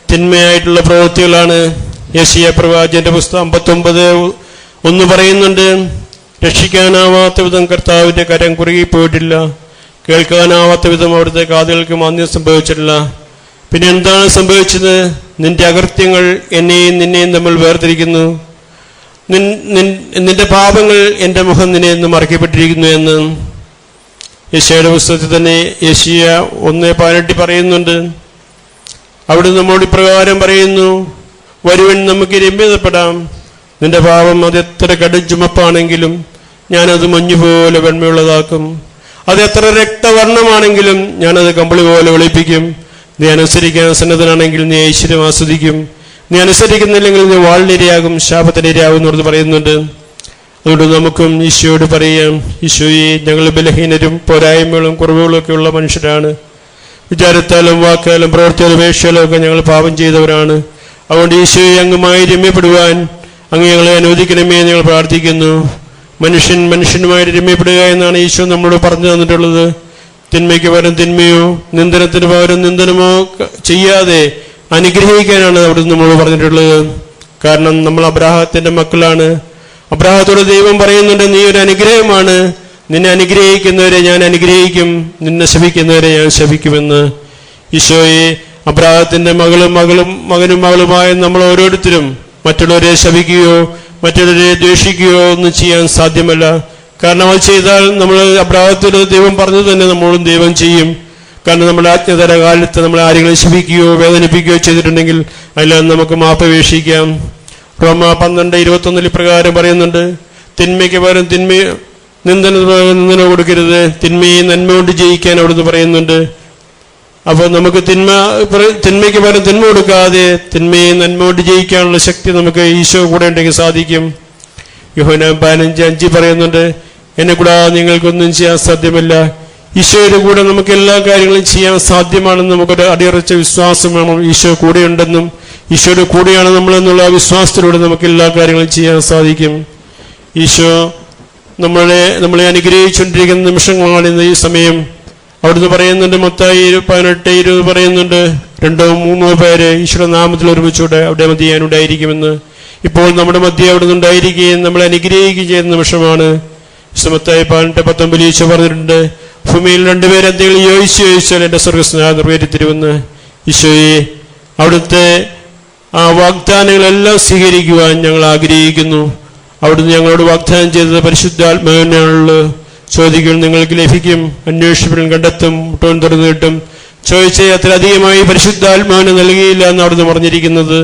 തിന്മയായിട്ടുള്ള പ്രവൃത്തികളാണ്. യെശയ്യാ പ്രവാചകന്റെ പുസ്തകം 59:1 പറയുന്നുണ്ട്, രക്ഷിക്കാനാവാത്ത വിധം കർത്താവിന്റെ കരം കുറുകിപ്പോയിട്ടില്ല, കേൾക്കാനാവാത്ത വിധം അവിടുത്തെ കാതുകൾക്ക് മാന്ദ്യം സംഭവിച്ചിട്ടില്ല. പിന്നെ എന്താണ് സംഭവിച്ചത്? നിന്റെ അകൃത്യങ്ങൾ എന്നെയും നിന്നെയും തമ്മിൽ വേർതിരിക്കുന്നു, നിന്റെ പാപങ്ങൾ എൻ്റെ മുഖം നിന്നെ എന്ന് മറയ്ക്കപ്പെട്ടിരിക്കുന്നു എന്ന്. യെശയ്യായുടെ പുസ്തകത്തിൽ തന്നെ യെശയ്യാ 1:18 പറയുന്നുണ്ട്. അവിടെ നമ്മോട് ഇപ്രകാരം പറയുന്നു, വരുവൻ നമുക്ക് രമ്യതപ്പെടാം, നിന്റെ പാപം അത് എത്ര കടും ചുമപ്പാണെങ്കിലും ഞാനത് മഞ്ഞുപോലെ വെണ്മയുള്ളതാക്കും, അത് എത്ര രക്തവർണ്ണമാണെങ്കിലും ഞാനത് കമ്പിളി പോലെ വെളുപ്പിക്കും. നീ അനുസരിക്കാൻ സന്നദ്ധനാണെങ്കിൽ നീ ഐശ്വര്യം ആസ്വദിക്കും, നീ അനുസരിക്കുന്നില്ലെങ്കിൽ നീ വാളിനിരയാകും, ശാപത്തിനിരയാകും എന്ന് പറയുന്നുണ്ട്. അതുകൊണ്ട് നമുക്കും ഈശോയോട് പറയാം, ഈശോയെ, ഞങ്ങൾ ബലഹീനരും പോരായ്മകളും കുറവുകളും ഒക്കെ ഉള്ള മനുഷ്യരാണ്. വിചാരത്താലും വാക്കാലും പ്രവർത്തിയാലും വേഷയാലും ഒക്കെ ഞങ്ങൾ പാപം ചെയ്തവരാണ്. അതുകൊണ്ട് ഈശോയെ അങ്ങുമായി രമ്യപ്പെടുവാൻ അങ്ങ് ഞങ്ങളെ അനുവദിക്കണമേ എന്ന് ഞങ്ങൾ പ്രാർത്ഥിക്കുന്നു. മനുഷ്യൻ മനുഷ്യനുമായിട്ട് രമ്യപ്പെടുക എന്നാണ് ഈശോ നമ്മളോട് പറഞ്ഞു തന്നിട്ടുള്ളത്. തിന്മയ്ക്ക് പകരം തിന്മയോ നിന്ദനത്തിന് പകരം നിന്ദനമോ ചെയ്യാതെ അനുഗ്രഹിക്കാനാണ് അവിടെ നമ്മളോട് പറഞ്ഞിട്ടുള്ളത്. കാരണം നമ്മൾ അബ്രാഹത്തിന്റെ മക്കളാണ്. അബ്രാഹത്തോട് ദൈവം പറയുന്നുണ്ട്, നീ ഒരു അനുഗ്രഹമാണ്, നിന്നെ അനുഗ്രഹിക്കുന്നവരെ ഞാൻ അനുഗ്രഹിക്കും, നിന്നെ ശപിക്കുന്നവരെ ഞാൻ ശപിക്കുമെന്ന്. ഈശോയെ, അബ്രാഹത്തിന്റെ മകനും മകളുമായ നമ്മൾ ഓരോരുത്തരും മറ്റുള്ളവരെ ശപിക്കുകയോ മറ്റുള്ളവരെ ദ്വേഷിക്കുകയോ ഒന്നും ചെയ്യാൻ സാധ്യമല്ല. കാരണം അത് ചെയ്താൽ നമ്മൾ അബ്രാഹത്തോട് ദൈവം പറഞ്ഞു തന്നെ നമ്മളും ദൈവം ചെയ്യും. കാരണം നമ്മുടെ ആജ്ഞാതര കാലത്ത് നമ്മൾ ആരെങ്കിലും ശപിക്കുകയോ വേദനിപ്പിക്കുകയോ ചെയ്തിട്ടുണ്ടെങ്കിൽ അതിൽ നമുക്ക് മാപ്പപേക്ഷിക്കാം. റോമ 12:21 പ്രകാരം പറയുന്നുണ്ട്, തിന്മയ്ക്ക് പകരം നിന്ദന കൊടുക്കരുത്, തിന്മയെ നന്മ കൊണ്ട് ജയിക്കാൻ അവിടുന്ന് പറയുന്നുണ്ട്. അപ്പോൾ നമുക്ക് തിന്മയ്ക്ക് പകരം തിന്മ കൊടുക്കാതെ തിന്മയെ നന്മ കൊണ്ട് ജയിക്കാനുള്ള ശക്തി നമുക്ക് ഈശോ കൂടെ ഉണ്ടെങ്കിൽ സാധിക്കും. യോഹന്നാൻ 15:5 പറയുന്നുണ്ട്, എന്നെ കൂടാതെ നിങ്ങൾക്കൊന്നും ചെയ്യാൻ സാധ്യമല്ല. ഈശോയുടെ കൂടെ നമുക്ക് എല്ലാ കാര്യങ്ങളും ചെയ്യാൻ സാധ്യമാണെന്ന് നമുക്കൊരു അടിയുറച്ച വിശ്വാസം വേണം. ഈശോ കൂടെയുണ്ടെന്നും ഈശോയുടെ കൂടെയാണ് നമ്മളെന്നുള്ള വിശ്വാസത്തിലൂടെ നമുക്ക് എല്ലാ കാര്യങ്ങളും ചെയ്യാൻ സാധിക്കും. ഈശോ നമ്മളെ അനുഗ്രഹിച്ചുകൊണ്ടിരിക്കുന്ന നിമിഷങ്ങളാണ് ഇന്ന് ഈ സമയം. അവിടുന്ന് പറയുന്നുണ്ട്, മത്തായി 18:20 പറയുന്നുണ്ട്, 2-3 പേര് ഈശോയുടെ നാമത്തിൽ ഒരുമിച്ചൂടെ അവിടെ മധ്യാനുണ്ടായിരിക്കുമെന്ന്. ഇപ്പോൾ നമ്മുടെ മധ്യ അവിടുന്ന് ഉണ്ടായിരിക്കുകയും നമ്മളെ അനുഗ്രഹിക്കുകയും ചെയ്യുന്ന നിമിഷമാണ്. മത്തായി 18:19 ഈശോ പറഞ്ഞിട്ടുണ്ട്, ഭൂമിയിൽ 2 പേര് എന്തെങ്കിലും ചോദിച്ചാൽ എൻ്റെ സ്വർഗ്ഗസ്നാ നിറവേറ്റിത്തരുമെന്ന്. ഈശോയെ, അവിടുത്തെ ആ വാഗ്ദാനങ്ങളെല്ലാം സ്വീകരിക്കുവാൻ ഞങ്ങൾ ആഗ്രഹിക്കുന്നു. അവിടുന്ന് ഞങ്ങളോട് വാഗ്ദാനം ചെയ്തത് പരിശുദ്ധാത്മാവിനാണുള്ളത്. ചോദിക്കും നിങ്ങൾക്ക് ലഭിക്കും, അന്വേഷിപ്പിനും കണ്ടെത്തും, മുട്ടോൻ തുറന്നു കിട്ടും. ചോദിച്ചാൽ അത്രയധികമായി പരിശുദ്ധാത്മാവിനെ നൽകിയില്ല എന്ന് അവിടുന്ന് പറഞ്ഞിരിക്കുന്നത്.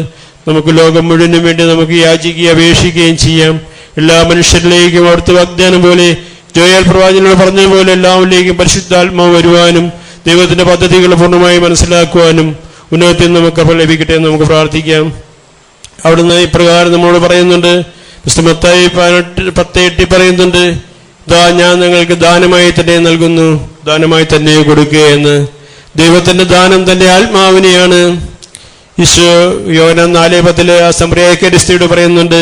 നമുക്ക് ലോകം മുഴുവനും വേണ്ടി നമുക്ക് യാചിക്കുകയും അപേക്ഷിക്കുകയും ചെയ്യാം. എല്ലാ മനുഷ്യരിലേക്കും അവിടുത്തെ വാഗ്ദാനം പോലെ ജോയൽ പ്രവാചകനോട് പറഞ്ഞതുപോലെ എല്ലാവരിലേക്കും പരിശുദ്ധാത്മാവ് വരുവാനും ദൈവത്തിന്റെ പദ്ധതികൾ പൂർണ്ണമായി മനസ്സിലാക്കുവാനും ഉന്നതത്തിൽ നമുക്ക് അപ്പോൾ ലഭിക്കട്ടെ എന്ന് നമുക്ക് പ്രാർത്ഥിക്കാം. അവിടുന്ന് ഇപ്രകാരം നമ്മളോട് പറയുന്നുണ്ട്. മത്തായി 10:8 പറയുന്നുണ്ട്, ഇതാ ഞാൻ നിങ്ങൾക്ക് ദാനമായി തന്നെ നൽകുന്നു, ദാനമായി തന്നെ കൊടുക്കുക എന്ന്. ദൈവത്തിന്റെ ദാനം തന്റെ ആത്മാവിനെയാണ്. ഈശോ യോഹന്നാൻ 4:10 ആ സമറിയാക്കാരി സ്ത്രീയോട് പറയുന്നുണ്ട്,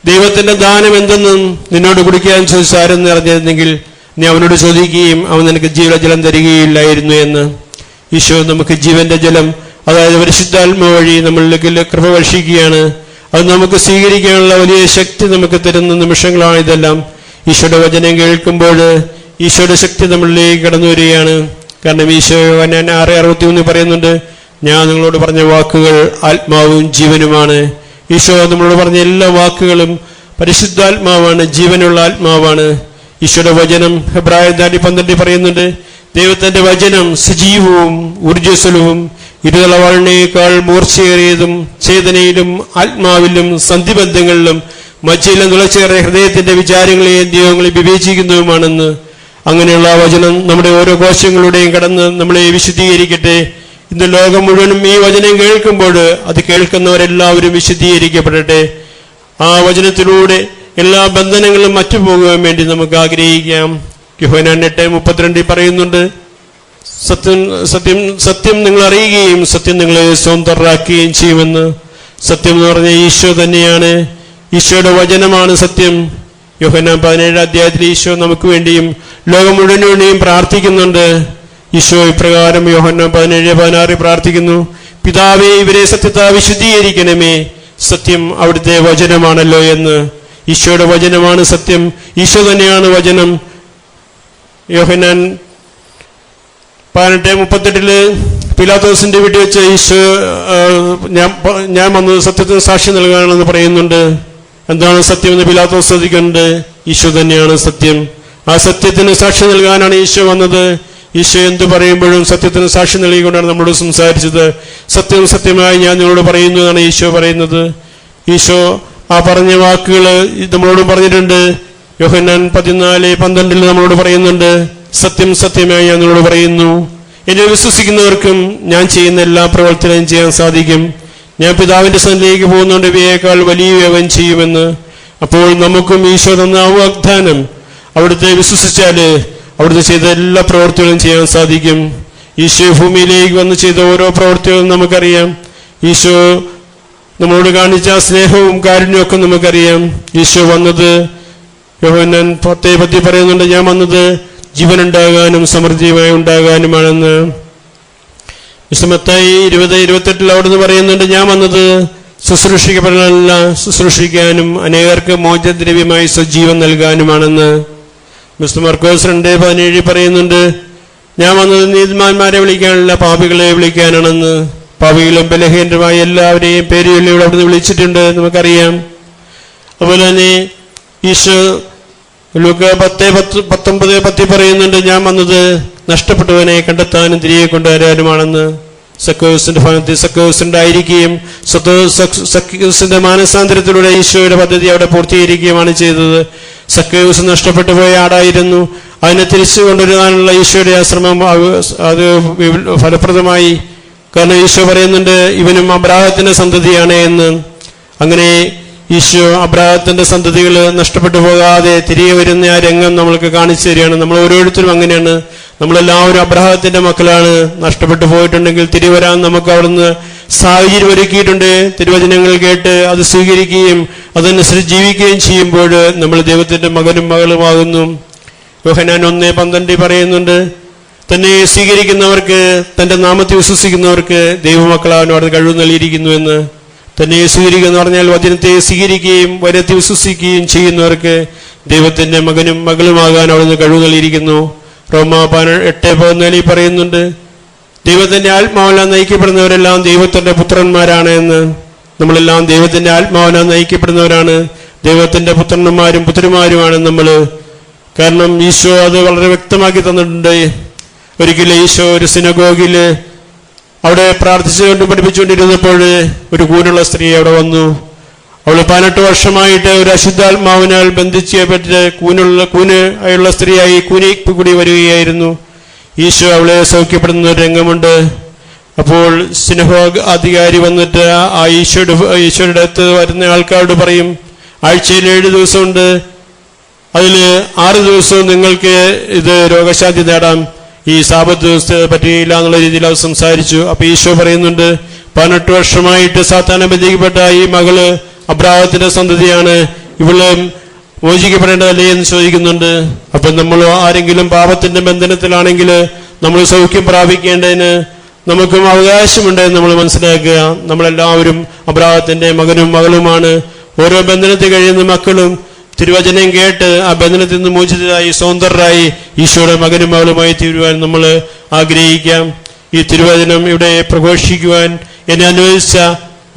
ദൈവത്തിന്റെ ദാനം എന്തെന്നും നിന്നോട് കുടിക്കാൻ ചോദിച്ചാൽ ആരെന്ന് അറിഞ്ഞിരുന്നെങ്കിൽ നീ അവനോട് ചോദിക്കുകയും അവൻ നിനക്ക് ജീവജലം തരികയില്ലായിരുന്നു എന്ന്. ഈശോ നമുക്ക് ജീവന്റെ ജലം, അതായത് പരിശുദ്ധാത്മാവ് വഴി നമ്മളിലേക്ക് കൃപ വർഷിക്കുകയാണ്. അത് നമുക്ക് സ്വീകരിക്കാനുള്ള വലിയ ശക്തി നമുക്ക് തരുന്ന നിമിഷങ്ങളാണ് ഇതെല്ലാം. ഈശോയുടെ വചനം കേൾക്കുമ്പോൾ ഈശോയുടെ ശക്തി നമ്മളിലേക്ക് കടന്നു വരികയാണ്. കാരണം ഈശോ 6:61 പറയുന്നുണ്ട്, ഞാൻ നിങ്ങളോട് പറഞ്ഞ വാക്കുകൾ ആത്മാവും ജീവനുമാണ്. ഈശോ നമ്മളോട് പറഞ്ഞ എല്ലാ വാക്കുകളും പരിശുദ്ധാത്മാവാണ്, ജീവനുള്ള ആത്മാവാണ്. ഈശോയുടെ വചനം ഹെബ്രായർ 12 പറയുന്നുണ്ട്, ദൈവത്തിന്റെ വചനം സജീവവും ഊർജ്ജസ്വലവും ഇരുതലവാളിനേക്കാൾ മൂർച്ചയേറിയതും ചേതനയിലും ആത്മാവിലും സന്ധിബന്ധങ്ങളിലും മജ്ജയിലും തുളച്ചേറിയ ഹൃദയത്തിന്റെ വിചാരങ്ങളെയും ദൈവങ്ങളെയും വിവേചിക്കുന്നതുമാണെന്ന്. അങ്ങനെയുള്ള വചനം നമ്മുടെ ഓരോ കോശങ്ങളുടെയും കടന്ന് നമ്മളെ വിശുദ്ധീകരിക്കട്ടെ. ഇന്ന് ലോകം മുഴുവനും ഈ വചനം കേൾക്കുമ്പോൾ അത് കേൾക്കുന്നവരെല്ലാവരും വിശുദ്ധീകരിക്കപ്പെടട്ടെ. ആ വചനത്തിലൂടെ എല്ലാ ബന്ധനങ്ങളും മറ്റുപോകുവാൻ വേണ്ടി നമുക്ക് ആഗ്രഹിക്കാം. യോഹന്നാൻ 8:32 പറയുന്നുണ്ട്, സത്യം സത്യം സത്യം നിങ്ങൾ അറിയുകയും സത്യം നിങ്ങളെ സ്വതന്ത്രരാക്കുകയും ചെയ്യുമെന്ന്. സത്യം എന്ന് പറഞ്ഞ ഈശോ തന്നെയാണ്. ഈശോയുടെ വചനമാണ് സത്യം. യോഹന്നാൻ 17 ഈശോ നമുക്ക് വേണ്ടിയും ലോകം മുഴുവനു വേണ്ടിയും പ്രാർത്ഥിക്കുന്നുണ്ട്. ഈശോ ഇപ്രകാരം യോഹന്നാൻ 17:16 പ്രാർത്ഥിക്കുന്നു, പിതാവേ ഇവരെ സത്യത്താൽ വിശുദ്ധീകരിക്കണമേ, സത്യം അവിടുത്തെ വചനമാണല്ലോ എന്ന്. ഈശോയുടെ വചനമാണ് സത്യം, ഈശോ തന്നെയാണ് വചനം. യോഹന്നാൻ 18:38 പിലാത്തോസിന്റെ വീട്ടിൽ വെച്ച് ഈശോ ഞാൻ വന്നത് സത്യത്തിന് സാക്ഷി നൽകാനെന്ന് പറയുന്നുണ്ട്. എന്താണ് സത്യം എന്ന് പിലാത്തോസ് ചോദിക്കുന്നുണ്ട്. ഈശോ തന്നെയാണ് സത്യം. ആ സത്യത്തിന് സാക്ഷി നൽകാനാണ് ഈശോ വന്നത്. ഈശോ എന്തു പറയുമ്പോഴും സത്യത്തിന് സാക്ഷി നൽകിക്കൊണ്ടാണ് നമ്മളോട് സംസാരിച്ചത്. സത്യം സത്യമായി ഞാൻ നിങ്ങളോട് പറയുന്നു എന്നാണ് ഈശോ പറയുന്നത്. ഈശോ ആ പറഞ്ഞ വാക്കുകൾ നമ്മളോട് പറഞ്ഞിട്ടുണ്ട്. യോഹന്നാൻ 14:12 നമ്മളോട് പറയുന്നുണ്ട്, സത്യം സത്യമായി ഞാൻ നിങ്ങളോട് പറയുന്നു, എന്നെ വിശ്വസിക്കുന്നവർക്കും ഞാൻ ചെയ്യുന്ന എല്ലാ പ്രവർത്തനവും ചെയ്യാൻ സാധിക്കും. ഞാൻ പിതാവിന്റെ സന്നിധിയിലേക്ക് പോകുന്നുണ്ട്, ഇവയേക്കാൾ വലിയ അവൻ ചെയ്യുമെന്ന്. അപ്പോൾ നമുക്കും ഈശോ തന്ന വാഗ്ദാനം, അവിടുത്തെ വിശ്വസിച്ചാല് അവിടുത്തെ ചെയ്ത എല്ലാ പ്രവർത്തികളും ചെയ്യാൻ സാധിക്കും. ഈശോ ഭൂമിയിലേക്ക് വന്ന് ചെയ്ത ഓരോ പ്രവർത്തികളും നമുക്കറിയാം. ഈശോ നമ്മളോട് കാണിച്ച സ്നേഹവും കാരുണ്യവും ഒക്കെ നമുക്കറിയാം. ഈശോ വന്നത് യോഹന്നാൻ 10:10 പറയുന്നുണ്ട്, ഞാൻ വന്നത് ജീവനുണ്ടാകാനും സമൃദ്ധിയുമായി ഉണ്ടാകാനുമാണെന്ന്. മത്തായി 20:28 അവിടുന്ന് പറയുന്നുണ്ട്, ഞാൻ വന്നത് ശുശ്രൂഷിക്കപ്പെടാനല്ല, ശുശ്രൂഷിക്കാനും അനേകർക്ക് മോചനദ്രവ്യമായി സ്വജീവൻ നൽകാനുമാണെന്ന്. മർക്കോസ് 2:17 പറയുന്നുണ്ട്, ഞാൻ വന്നത് നീതിമാന്മാരെ വിളിക്കാനല്ല, പാപികളെ വിളിക്കാനാണെന്ന്. പാപികളും ബലഹീനരുമായ എല്ലാവരെയും പേരുകളിലൂടെ അവിടുന്ന് വിളിച്ചിട്ടുണ്ട്, നമുക്കറിയാം. അതുപോലെ തന്നെ ഈശോ ലൂക്കാ 10:19 പറയുന്നുണ്ട്, ഞാൻ വന്നത് നഷ്ടപ്പെട്ടവനെ കണ്ടെത്താനും തിരികെ കൊണ്ടുവരാനുമാണെന്ന്. സക്കോസിന്റെ ഭവനത്തിൽ സക്കോസുണ്ടായിരിക്കുകയും സക്കോസിന്റെ മാനസാന്തരത്തിലൂടെ ഈശോയുടെ പദ്ധതി അവിടെ പൂർത്തീകരിക്കുകയുമാണ് ചെയ്തത്. സക്കോസ് നഷ്ടപ്പെട്ടു പോയ ആടായിരുന്നു. അതിനെ തിരിച്ചു കൊണ്ടുവരാനുള്ള ഈശോയുടെ ആ ശ്രമം അത് ഫലപ്രദമായി. കാരണം ഈശോ പറയുന്നുണ്ട്, ഇവനും അബ്രാഹത്തിന്റെ സന്തതിയാണ് എന്ന്. അങ്ങനെ ഈശോ അബ്രാഹത്തിന്റെ സന്തതികൾ നഷ്ടപ്പെട്ടു പോകാതെ തിരികെ വരുന്ന ആ രംഗം നമ്മൾക്ക് കാണിച്ചു തരികയാണ്. നമ്മൾ ഓരോരുത്തരും അങ്ങനെയാണ്. നമ്മളെല്ലാവരും അബ്രാഹത്തിന്റെ മക്കളാണ്. നഷ്ടപ്പെട്ടു പോയിട്ടുണ്ടെങ്കിൽ തിരികെ വരാൻ നമുക്ക് അവിടുന്ന് സാഹചര്യം ഒരുക്കിയിട്ടുണ്ട്. തിരുവചനങ്ങൾ കേട്ട് അത് സ്വീകരിക്കുകയും അതനുസരിച്ച് ജീവിക്കുകയും ചെയ്യുമ്പോൾ നമ്മൾ ദൈവത്തിന്റെ മകനും മകളുമാകുന്നു. യോഹന്നാൻ 1:12 പറയുന്നുണ്ട്, തന്നെ സ്വീകരിക്കുന്നവർക്ക്, തന്റെ നാമത്തിൽ വിശ്വസിക്കുന്നവർക്ക് ദൈവമക്കളാവാൻ അവിടെ കഴിവ് നൽകിയിരിക്കുന്നു എന്ന്. തന്നെ സ്വീകരിക്കുക എന്ന് പറഞ്ഞാൽ വചനത്തെ സ്വീകരിക്കുകയും വചനത്തെ വിശ്വസിക്കുകയും ചെയ്യുന്നവർക്ക് ദൈവത്തിന്റെ മകനും മകളുമാകാൻ അവിടുന്ന് കഴിവ് നൽകിയിരിക്കുന്നു. റോമാ 8:14 പറയുന്നുണ്ട്, ദൈവത്തിന്റെ ആത്മാവെല്ലാം നയിക്കപ്പെടുന്നവരെല്ലാം ദൈവത്തിന്റെ പുത്രന്മാരാണ് എന്ന്. നമ്മളെല്ലാം ദൈവത്തിന്റെ ആത്മാവെല്ലാം നയിക്കപ്പെടുന്നവരാണ്, ദൈവത്തിന്റെ പുത്രന്മാരും പുത്രിമാരുമാണ് നമ്മൾ. കാരണം ഈശോ അത് വളരെ വ്യക്തമാക്കി തന്നിട്ടുണ്ട്. ഒരിക്കലും ഈശോ ഒരു സിനഗോഗില് അവിടെ പ്രാർത്ഥിച്ചുകൊണ്ട് പഠിപ്പിച്ചുകൊണ്ടിരുന്നപ്പോൾ ഒരു കൂനുള്ള സ്ത്രീ അവിടെ വന്നു. അവൾ 18 വർഷമായിട്ട് ഒരു അശുദ്ധാത്മാവിനാൽ ബന്ധിച്ചപ്പെട്ട് കൂന് ആയുള്ള സ്ത്രീയായി കൂനിക്ക് കൂടി വരികയായിരുന്നു. ഈശോ അവളെ സൗഖ്യപ്പെടുന്ന ഒരു രംഗമുണ്ട്. അപ്പോൾ സിനഗോഗ് അധികാരി വന്നിട്ട് ആ ഈശോയുടെ അടുത്ത് വരുന്ന ആൾക്കാരോട് പറയും, ആഴ്ചയിൽ 7 ദിവസമുണ്ട്, അതിൽ 6 ദിവസവും നിങ്ങൾക്ക് ഇത് രോഗശാന്തി നേടാം, ഈ സാബത്ത് ദിവസത്തെ പറ്റിയില്ല എന്നുള്ള രീതിയിൽ അവർ സംസാരിച്ചു. അപ്പൊ ഈശോ പറയുന്നുണ്ട്, 18 വർഷമായിട്ട് സാത്താനെ ബന്ധിക്കപ്പെട്ട ഈ മകള് അബ്രാഹത്തിന്റെ സന്തതിയാണ്, ഇവള് മോചിക്കപ്പെടേണ്ടതല്ലേ എന്ന് ചോദിക്കുന്നുണ്ട്. അപ്പൊ നമ്മൾ ആരെങ്കിലും പാപത്തിന്റെ ബന്ധനത്തിലാണെങ്കിൽ നമ്മൾ സൗഖ്യം പ്രാപിക്കേണ്ടതിന് നമുക്കും അവകാശമുണ്ട് എന്ന് നമ്മൾ മനസ്സിലാക്കുക. നമ്മളെല്ലാവരും അബ്രാഹത്തിന്റെ മകനും മകളുമാണ്. ഓരോ ബന്ധനത്തിൽ കഴിയുന്ന മക്കളും തിരുവചനം കേട്ട് ആ ബന്ധനത്തിൽ നിന്ന് മോചിതരായി സ്വതന്ത്രരായി ഈശോയുടെ മകനും മകളുമായി തീരുവാൻ നമ്മൾ ആഗ്രഹിക്കാം. ഈ തിരുവചനം ഇവിടെ പ്രഘോഷിക്കുവാൻ എന്നെ അനുവദിച്ച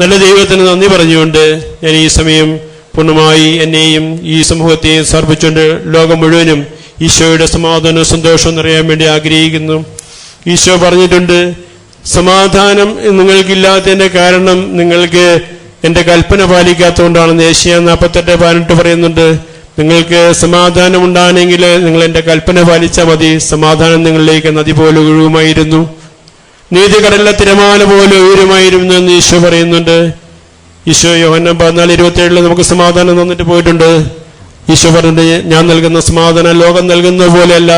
നല്ല ദൈവത്തിന് നന്ദി പറഞ്ഞുകൊണ്ട് ഞാൻ ഈ സമയം പൂർണ്ണമായി എന്നെയും ഈ സമൂഹത്തെയും സമർപ്പിച്ചുകൊണ്ട് ലോകം മുഴുവനും ഈശോയുടെ സമാധാനവും സന്തോഷവും നിറയാൻ വേണ്ടി ആഗ്രഹിക്കുന്നു. ഈശോ പറഞ്ഞിട്ടുണ്ട്, സമാധാനം നിങ്ങൾക്കില്ലാത്തതിൻ്റെ കാരണം നിങ്ങൾക്ക് എൻ്റെ കൽപ്പന പാലിക്കാത്തതുകൊണ്ടാണെന്ന്. ഏഷ്യ 48:18 പറയുന്നുണ്ട്, നിങ്ങൾക്ക് സമാധാനം ഉണ്ടാകണമെങ്കിൽ നിങ്ങൾ എൻ്റെ കൽപ്പന പാലിച്ചാൽ മതി, സമാധാനം നിങ്ങളിലേക്ക് നദി പോലെ ഒഴുകുമായിരുന്നു, നീതികടലിലെ തിരമാല പോലെ ഉയരുമായിരുന്നു എന്ന് ഈശോ പറയുന്നുണ്ട്. ഈശോ യോഹന്നാൻ 14:27 നമുക്ക് സമാധാനം തന്നിട്ട് പോയിട്ടുണ്ട്. ഈശോ പറഞ്ഞിട്ട്, ഞാൻ നൽകുന്ന സമാധാനം ലോകം നൽകുന്നത് പോലെയല്ല,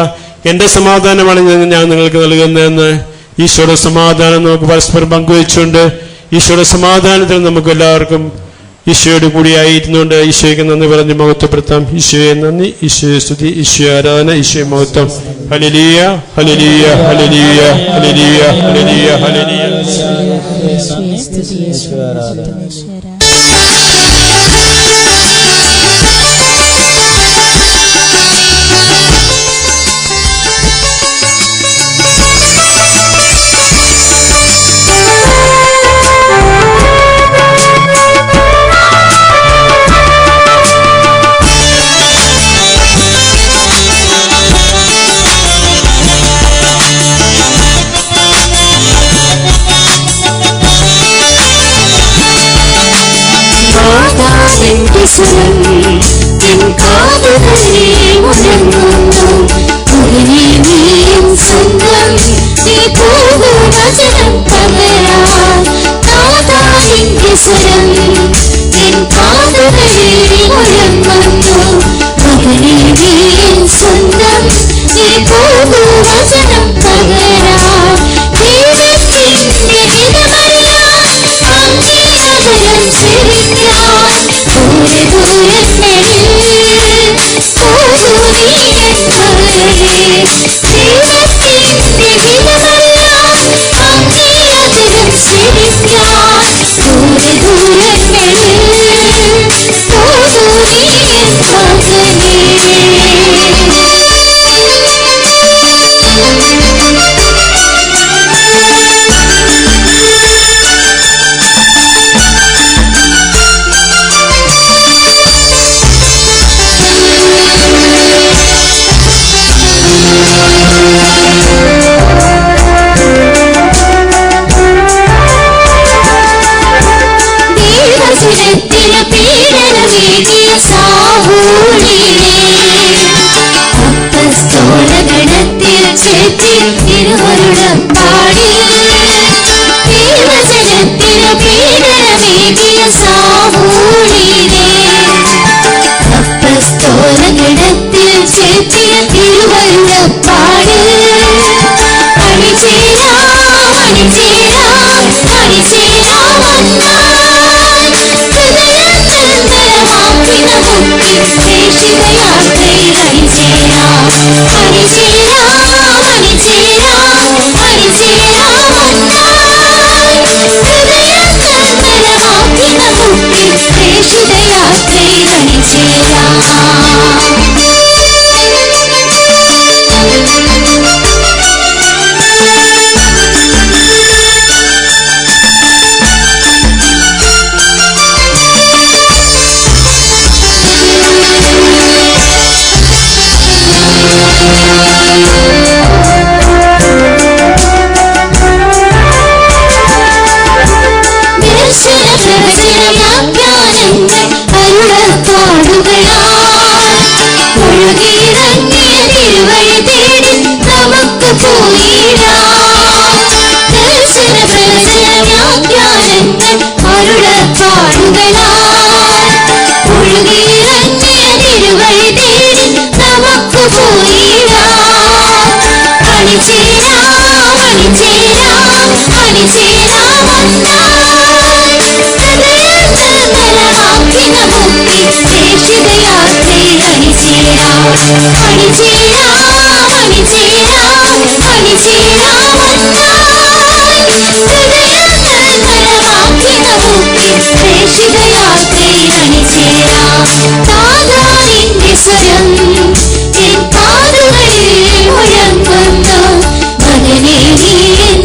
എൻ്റെ സമാധാനമാണ് ഞാൻ നിങ്ങൾക്ക് നൽകുന്നതെന്ന്. ഈശോയുടെ സമാധാനം നമുക്ക് പരസ്പരം പങ്കുവെച്ചുകൊണ്ട് ഈശോയുടെ സമാധാനത്തിൽ നമുക്ക് എല്ലാവർക്കും ഈശോയുടെ കൂടിയായിരുന്നുകൊണ്ട് ഈശോയ്ക്ക് നന്ദി പറഞ്ഞ് മഹത്വപ്പെടുത്താം. ഈശോയെ നന്ദി, ഈശോയെ സ്തുതി, ഈശോ ആരാധന, ഈശോയെ മഹത്വം. Hallelujah, hallelujah, hallelujah, hallelujah, hallelujah, hallelujah.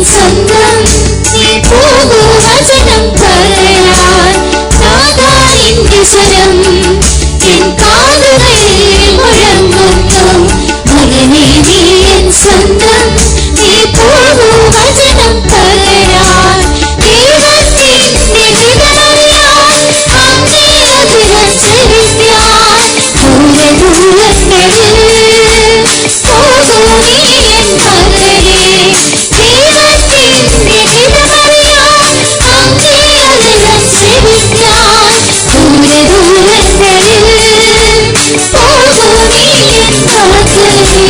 സ്വരം സ്വന്തം നീ പോകൂ വചനം പകരാൻ. ദൈവത്തിന്റെ ഹിതമറിയാൻ അങ്ങേ അതിരം സേവിക്കാൻ. ദൂരദൂരങ്ങളിൽ പോകൂ നീ എൻ മകനേ. ദൈവത്തിന്റെ ഹിതമറിയാൻ അങ്ങേ അതിരം സേവിക്കാൻ. ദൂരദൂരങ്ങളിൽ പോകൂ നീ എൻ മകനേ.